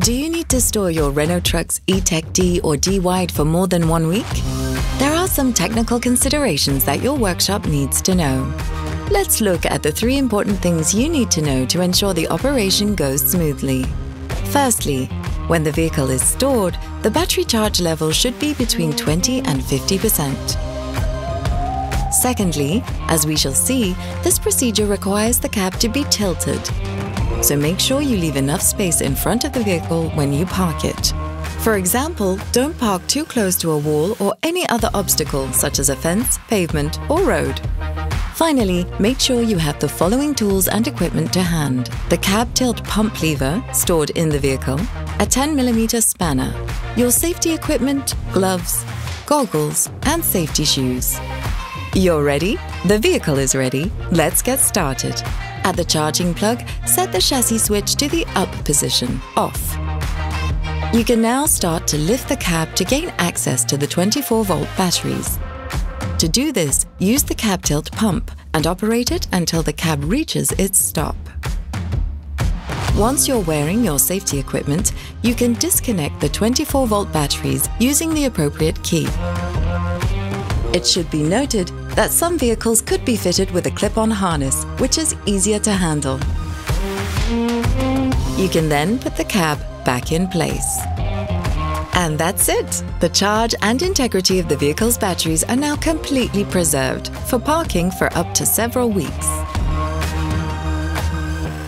Do you need to store your Renault Trucks E-Tech D or D Wide for more than 1 week? There are some technical considerations that your workshop needs to know. Let's look at the 3 important things you need to know to ensure the operation goes smoothly. Firstly, when the vehicle is stored, the battery charge level should be between 20 and 50%. Secondly, as we shall see, this procedure requires the cab to be tilted. So make sure you leave enough space in front of the vehicle when you park it. For example, don't park too close to a wall or any other obstacle such as a fence, pavement, or road. Finally, make sure you have the following tools and equipment to hand: the cab tilt pump lever stored in the vehicle, a 10mm spanner, your safety equipment, gloves, goggles, and safety shoes. You're ready? The vehicle is ready. Let's get started. At the charging plug, set the chassis switch to the up position, off. You can now start to lift the cab to gain access to the 24-volt batteries. To do this, use the cab tilt pump and operate it until the cab reaches its stop. Once you're wearing your safety equipment, you can disconnect the 24-volt batteries using the appropriate key. It should be noted that some vehicles could be fitted with a clip-on harness, which is easier to handle. You can then put the cab back in place. And that's it! The charge and integrity of the vehicle's batteries are now completely preserved for parking for up to several weeks.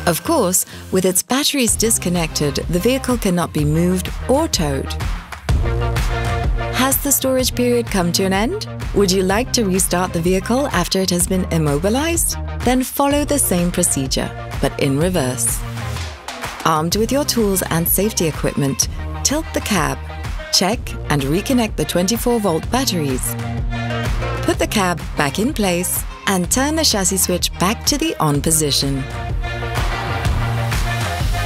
Of course, with its batteries disconnected, the vehicle cannot be moved or towed. Has the storage period come to an end? Would you like to restart the vehicle after it has been immobilized? Then follow the same procedure, but in reverse. Armed with your tools and safety equipment, tilt the cab, check and reconnect the 24-volt batteries. Put the cab back in place and turn the chassis switch back to the on position.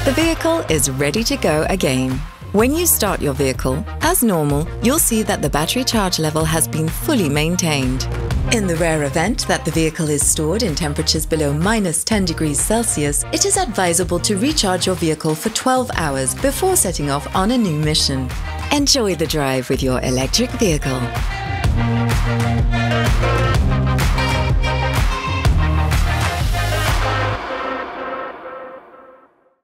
The vehicle is ready to go again. When you start your vehicle, as normal, you'll see that the battery charge level has been fully maintained. In the rare event that the vehicle is stored in temperatures below -10 degrees Celsius, it is advisable to recharge your vehicle for 12 hours before setting off on a new mission. Enjoy the drive with your electric vehicle.